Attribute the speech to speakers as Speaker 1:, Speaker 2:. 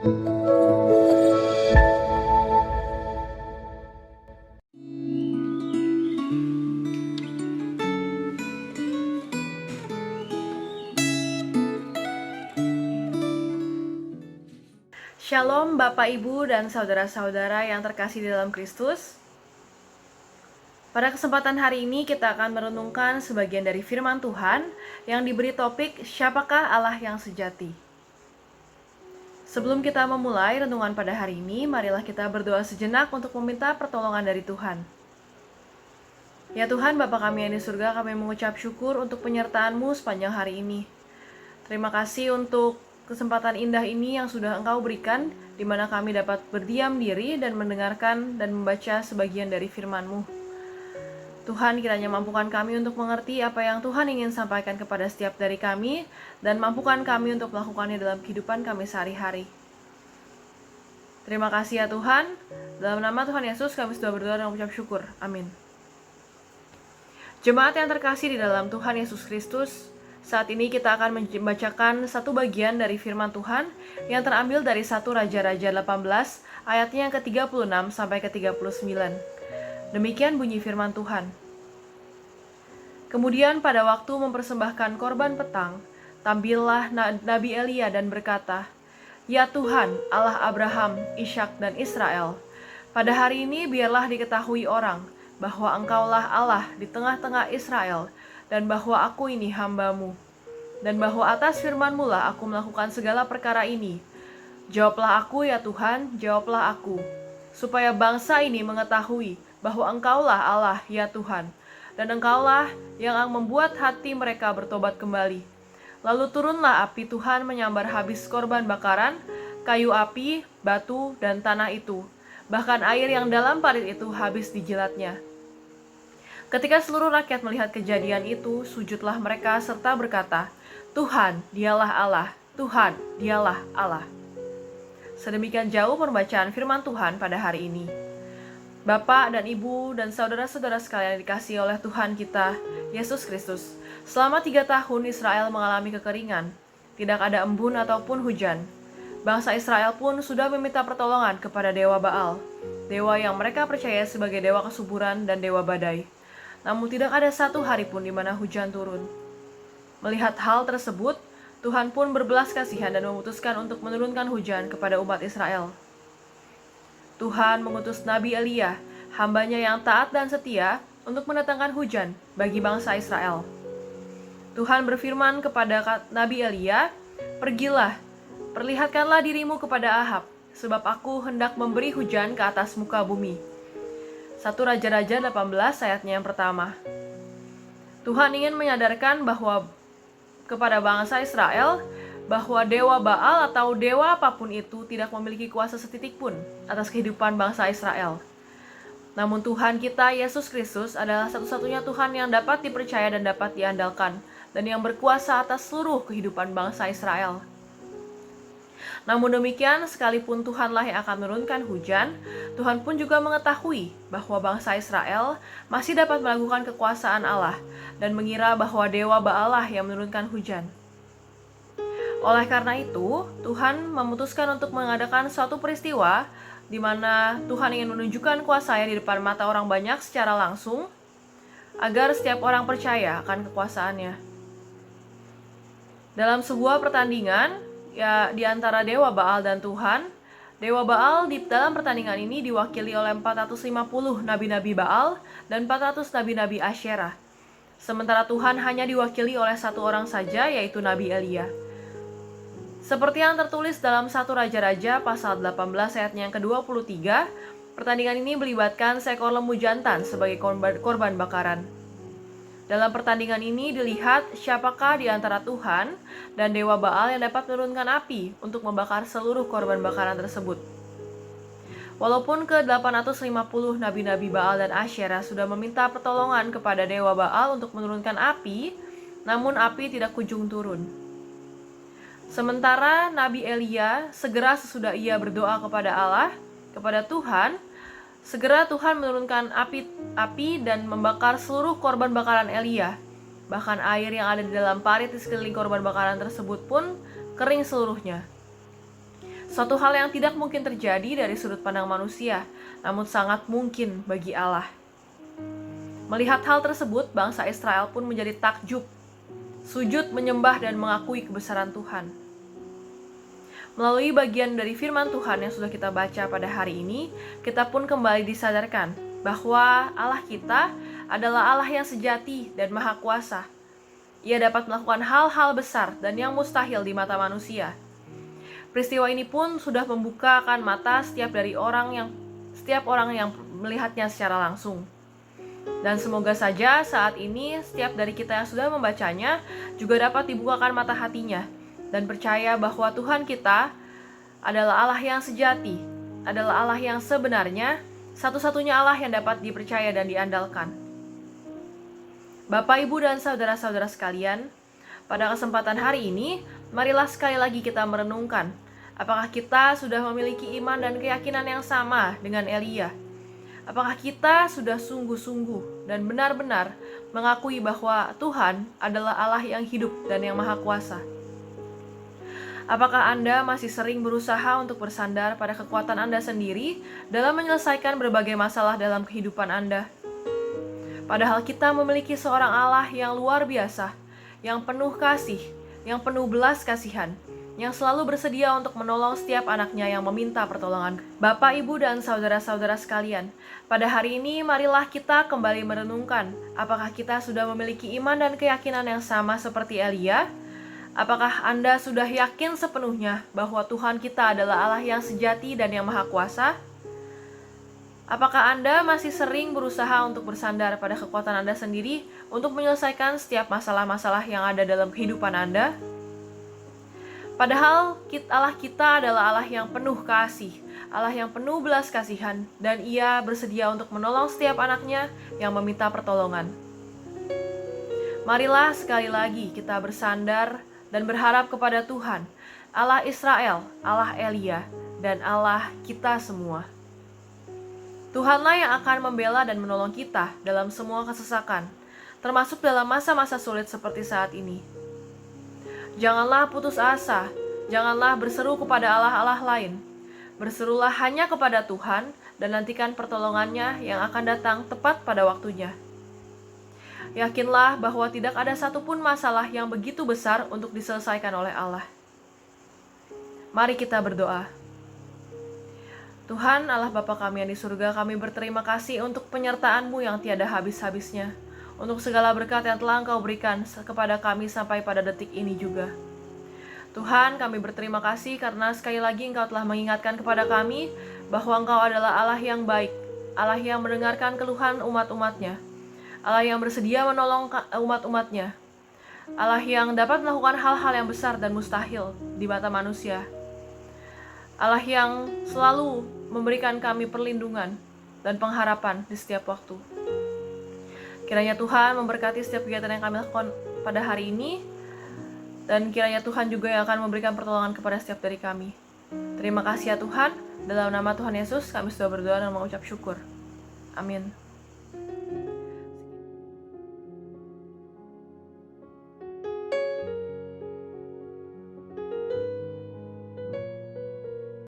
Speaker 1: Shalom Bapak Ibu dan saudara-saudara yang terkasih di dalam Kristus. Pada kesempatan hari ini kita akan merenungkan sebagian dari firman Tuhan yang diberi topik Siapakah Allah yang sejati. Sebelum kita memulai renungan pada hari ini, marilah kita berdoa sejenak untuk meminta pertolongan dari Tuhan. Ya Tuhan, Bapa kami yang di surga, kami mengucap syukur untuk penyertaan-Mu sepanjang hari ini. Terima kasih untuk kesempatan indah ini yang sudah Engkau berikan, di mana kami dapat berdiam diri dan mendengarkan dan membaca sebagian dari firman-Mu. Tuhan, kiranya mampukan kami untuk mengerti apa yang Tuhan ingin sampaikan kepada setiap dari kami, dan mampukan kami untuk melakukannya dalam kehidupan kami sehari-hari. Terima kasih ya Tuhan. Dalam nama Tuhan Yesus kami sudah berdoa dan mengucap syukur. Amin. Jemaat yang terkasih di dalam Tuhan Yesus Kristus, saat ini kita akan membacakan satu bagian dari firman Tuhan yang terambil dari 1 Raja-Raja 18 ayatnya yang ke-36 sampai ke-39. Demikian bunyi firman Tuhan. Kemudian pada waktu mempersembahkan korban petang, tampillah Nabi Elia dan berkata, "Ya Tuhan, Allah Abraham, Ishak dan Israel, pada hari ini biarlah diketahui orang bahwa Engkaulah Allah di tengah-tengah Israel, dan bahwa aku ini hamba-Mu, dan bahwa atas firman-Mu lah aku melakukan segala perkara ini. Jawablah aku ya Tuhan, jawablah aku, supaya bangsa ini mengetahui bahwa Engkaulah Allah ya Tuhan, dan Engkaulah yang membuat hati mereka bertobat kembali. Lalu turunlah api Tuhan menyambar habis korban bakaran, kayu api, batu, dan tanah itu, bahkan air yang dalam parit itu habis dijilatnya. Ketika seluruh rakyat melihat kejadian itu, sujudlah mereka serta berkata, Tuhan, dialah Allah, Tuhan, dialah Allah." Sedemikian jauh pembacaan firman Tuhan pada hari ini. Bapak dan Ibu dan saudara-saudara sekalian yang dikasihi oleh Tuhan kita, Yesus Kristus, selama 3 tahun Israel mengalami kekeringan, tidak ada embun ataupun hujan. Bangsa Israel pun sudah meminta pertolongan kepada dewa Baal, dewa yang mereka percaya sebagai dewa kesuburan dan dewa badai. Namun tidak ada satu hari pun di mana hujan turun. Melihat hal tersebut, Tuhan pun berbelas kasihan dan memutuskan untuk menurunkan hujan kepada umat Israel. Tuhan mengutus Nabi Elia, hambanya yang taat dan setia, untuk mendatangkan hujan bagi bangsa Israel. Tuhan berfirman kepada Nabi Elia, "Pergilah, perlihatkanlah dirimu kepada Ahab, sebab aku hendak memberi hujan ke atas muka bumi." 1 Raja-Raja 18 ayatnya yang pertama. Tuhan ingin menyadarkan bahwa kepada bangsa Israel bahwa dewa Baal atau dewa apapun itu tidak memiliki kuasa setitik pun atas kehidupan bangsa Israel. Namun Tuhan kita, Yesus Kristus, adalah satu-satunya Tuhan yang dapat dipercaya dan dapat diandalkan, dan yang berkuasa atas seluruh kehidupan bangsa Israel. Namun demikian, sekalipun Tuhanlah yang akan menurunkan hujan, Tuhan pun juga mengetahui bahwa bangsa Israel masih dapat melakukan kekuasaan Allah dan mengira bahwa dewa Baalah yang menurunkan hujan. Oleh karena itu, Tuhan memutuskan untuk mengadakan suatu peristiwa di mana Tuhan ingin menunjukkan kuasa-Nya di depan mata orang banyak secara langsung, agar setiap orang percaya akan kekuasaan-Nya. Dalam sebuah pertandingan, di antara dewa Baal dan Tuhan, dewa Baal di dalam pertandingan ini diwakili oleh 450 nabi-nabi Baal dan 400 nabi-nabi Asyerah. Sementara Tuhan hanya diwakili oleh satu orang saja, yaitu Nabi Elia. Seperti yang tertulis dalam 1 Raja-Raja pasal 18 ayatnya yang ke-23, pertandingan ini melibatkan seekor lembu jantan sebagai korban bakaran. Dalam pertandingan ini dilihat siapakah di antara Tuhan dan dewa Baal yang dapat menurunkan api untuk membakar seluruh korban bakaran tersebut. Walaupun ke-850 nabi-nabi Baal dan Asyera sudah meminta pertolongan kepada dewa Baal untuk menurunkan api, namun api tidak kunjung turun. Sementara Nabi Elia segera sesudah ia berdoa kepada Allah, kepada Tuhan, segera Tuhan menurunkan api dan membakar seluruh korban bakaran Elia. Bahkan air yang ada di dalam parit di sekeliling korban bakaran tersebut pun kering seluruhnya. Suatu hal yang tidak mungkin terjadi dari sudut pandang manusia, namun sangat mungkin bagi Allah. Melihat hal tersebut, bangsa Israel pun menjadi takjub, sujud menyembah dan mengakui kebesaran Tuhan. Melalui bagian dari firman Tuhan yang sudah kita baca pada hari ini, kita pun kembali disadarkan bahwa Allah kita adalah Allah yang sejati dan maha kuasa. Ia dapat melakukan hal-hal besar dan yang mustahil di mata manusia. Peristiwa ini pun sudah membukakan mata setiap orang yang melihatnya secara langsung. Dan semoga saja saat ini setiap dari kita yang sudah membacanya juga dapat dibukakan mata hatinya dan percaya bahwa Tuhan kita adalah Allah yang sejati, adalah Allah yang sebenarnya, satu-satunya Allah yang dapat dipercaya dan diandalkan. Bapak, Ibu, dan saudara-saudara sekalian, pada kesempatan hari ini, marilah sekali lagi kita merenungkan, apakah kita sudah memiliki iman dan keyakinan yang sama dengan Elia? Apakah kita sudah sungguh-sungguh dan benar-benar mengakui bahwa Tuhan adalah Allah yang hidup dan yang maha kuasa? Apakah Anda masih sering berusaha untuk bersandar pada kekuatan Anda sendiri dalam menyelesaikan berbagai masalah dalam kehidupan Anda? Padahal kita memiliki seorang Allah yang luar biasa, yang penuh kasih, yang penuh belas kasihan, yang selalu bersedia untuk menolong setiap anaknya yang meminta pertolongan. Bapak, Ibu, dan saudara-saudara sekalian, pada hari ini marilah kita kembali merenungkan, apakah kita sudah memiliki iman dan keyakinan yang sama seperti Elia? Apakah Anda sudah yakin sepenuhnya bahwa Tuhan kita adalah Allah yang sejati dan yang maha kuasa? Apakah Anda masih sering berusaha untuk bersandar pada kekuatan Anda sendiri untuk menyelesaikan setiap masalah-masalah yang ada dalam kehidupan Anda? Padahal Allah kita adalah Allah yang penuh kasih, Allah yang penuh belas kasihan, dan Ia bersedia untuk menolong setiap anaknya yang meminta pertolongan. Marilah sekali lagi kita bersandar dan berharap kepada Tuhan, Allah Israel, Allah Elia, dan Allah kita semua. Tuhanlah yang akan membela dan menolong kita dalam semua kesesakan, termasuk dalam masa-masa sulit seperti saat ini. Janganlah putus asa, janganlah berseru kepada Allah-Allah lain. Berserulah hanya kepada Tuhan dan nantikan pertolongannya yang akan datang tepat pada waktunya. Yakinlah bahwa tidak ada satupun masalah yang begitu besar untuk diselesaikan oleh Allah. Mari kita berdoa. Tuhan Allah Bapa kami yang di surga, kami berterima kasih untuk penyertaan-Mu yang tiada habis-habisnya, untuk segala berkat yang telah Engkau berikan kepada kami sampai pada detik ini juga. Tuhan, kami berterima kasih karena sekali lagi Engkau telah mengingatkan kepada kami bahwa Engkau adalah Allah yang baik, Allah yang mendengarkan keluhan umat-umatnya, Allah yang bersedia menolong umat-umatnya, Allah yang dapat melakukan hal-hal yang besar dan mustahil di mata manusia, Allah yang selalu memberikan kami perlindungan dan pengharapan di setiap waktu. Kiranya Tuhan memberkati setiap kegiatan yang kami lakukan pada hari ini, dan kiranya Tuhan juga yang akan memberikan pertolongan kepada setiap dari kami. Terima kasih ya Tuhan, dalam nama Tuhan Yesus kami sudah berdoa dan mengucap syukur. Amin.